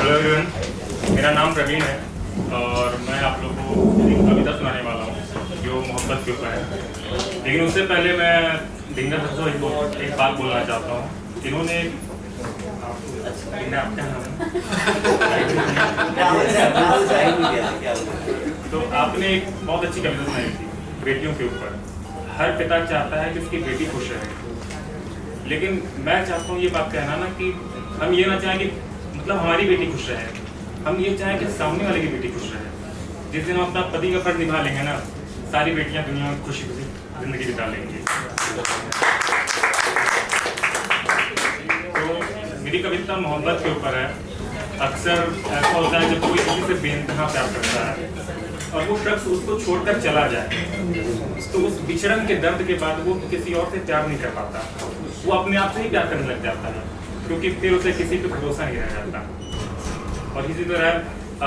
Hello everyone, मेरा नाम प्रवीण है और मैं आप लोगों को एक कविता सुनाने वाला हूँ जो मोहब्बत के ऊपर है। लेकिन उससे पहले मैं डिंगर सर को एक बात बोलना चाहता हूँ। इन्होंने तो आपने एक बहुत अच्छी कविता सुनाई थी बेटियों के ऊपर। हर पिता चाहता है कि उसकी बेटी खुश रहे, लेकिन मैं चाहता हूँ ये बात कहना ना कि हम ये ना चाहें कि मतलब हमारी बेटी खुश रहे, हम ये चाहें कि सामने वाले की बेटी खुश रहे। जिस दिन हम अपना पति का फर्ज निभा लेंगे ना, सारी बेटियां दुनिया में खुशी खुशी जिंदगी बिता लेंगी। तो मेरी कविता मोहब्बत के ऊपर है। अक्सर ऐसा होता है जब कोई किसी से बेइंतहा प्यार करता है और वो शख्स उसको छोड़कर चला जाए, तो उस बिछड़न के दर्द के बाद वो किसी और से प्यार नहीं कर पाता, वो अपने आप से ही प्यार करने लग जाता है, क्योंकि फिर उसे किसी पे भरोसा नहीं रह जाता। और इसी तरह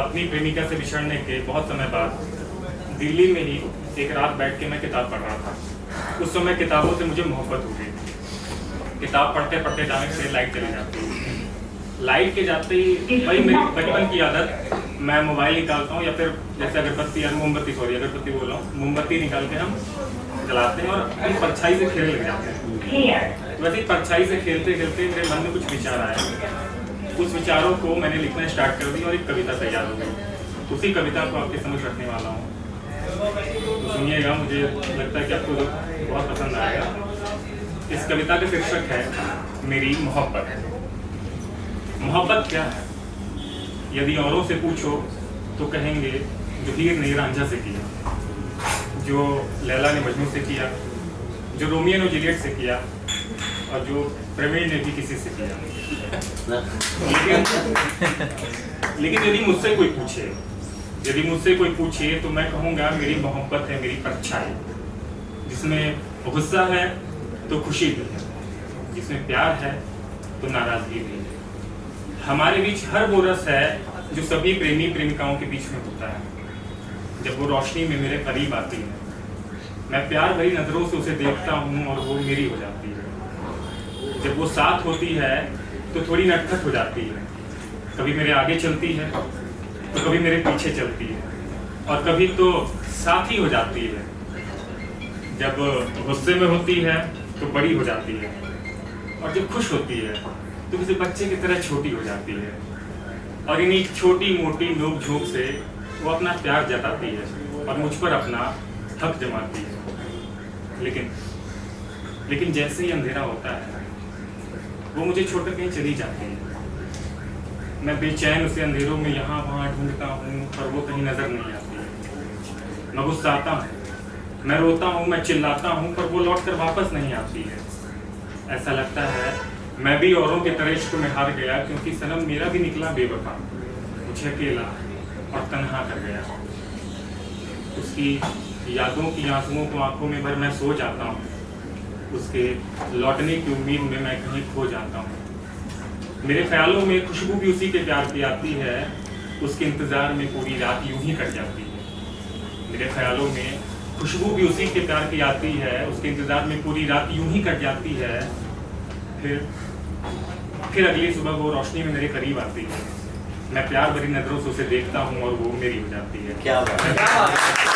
अपनी प्रेमिका से बिछड़ने के बहुत समय बाद दिल्ली में ही एक रात बैठ के मैं किताब पढ़ रहा था। उस समय किताबों से मुझे मोहब्बत हो गई। किताब पढ़ते पढ़ते अचानक से लाइट चली जाती है। लाइट के जाते ही भाई मेरी बचपन की आदत, मैं मोबाइल निकालता हूँ या फिर जैसे अगरबत्ती बोल रहा हूँ, मोमबत्ती निकाल के हम जलाते हैं और हम परछाई से खेलने लग जाते हैं। वैसे ही परछाई से खेलते खेलते मेरे मन में कुछ विचार आए। उस विचारों को मैंने लिखना स्टार्ट कर दिया और एक कविता तैयार हो गई। उसी कविता को आपके समझ रखने वाला हूँ, तो सुनिएगा। मुझे लगता है कि आपको बहुत पसंद आएगा। इस कविता का शीर्षक है मेरी मोहब्बत। मोहब्बत क्या है? यदि औरों से पूछो तो कहेंगे जो हीर ने रांझा से किया, जो लैला ने मजनू से किया, जो रोमियो ने जूलियट से किया, और जो प्रवीण ने भी किसी से किया। लेकिन यदि मुझसे कोई पूछे तो मैं कहूँगा मेरी मोहब्बत है मेरी परछाई, जिसमें गुस्सा है तो खुशी भी है, जिसमें प्यार है तो नाराजगी भी है। हमारे बीच हर वो रस है जो सभी प्रेमी प्रेमिकाओं के बीच में होता है। जब वो रोशनी में मेरे करीब आती है, मैं प्यार भरी नजरों से उसे देखता हूँ और वो मेरी हो जाती है। जब वो साथ होती है तो थोड़ी नटखट हो जाती है, कभी मेरे आगे चलती है तो कभी मेरे पीछे चलती है, और कभी तो साथ ही हो जाती है। जब गुस्से में होती है तो बड़ी हो जाती है, और जब खुश होती है तो किसी बच्चे की तरह छोटी हो जाती है। और इन्हीं छोटी मोटी नोक झोंक से वो अपना प्यार जताती है और मुझ पर अपना हक जमाती है। लेकिन जैसे ही अंधेरा होता है वो मुझे छोड़कर कहीं चली जाती है। मैं बेचैन उसे अंधेरों में यहाँ वहाँ ढूंढता हूँ, पर वो कहीं नजर नहीं आती। मैं गुस्साता हूँ, मैं रोता हूँ, मैं चिल्लाता हूँ, पर वो लौटकर वापस नहीं आती है। ऐसा लगता है मैं भी औरों के तरह इश्क में हार गया, क्योंकि सनम मेरा भी निकला बेवफा, मुझे अकेला और तन्हा कर गया। उसकी यादों की आंसुओं को आंखों में भर मैं सो जाता हूँ, उसके लौटने की उम्मीद में मैं कहीं खो जाता हूँ। मेरे ख्यालों में खुशबू भी उसी के प्यार की आती है, उसके इंतजार में पूरी रात यूं ही कट जाती है। मेरे ख्यालों में खुशबू भी उसी के प्यार की आती है, उसके इंतजार में पूरी रात यूं ही कट जाती है। फिर अगली सुबह वो रोशनी में मेरे करीब आती है। मैं प्यार भरी नजरों से उसे देखता हूँ और वो मेरी हो जाती है। क्या बात है।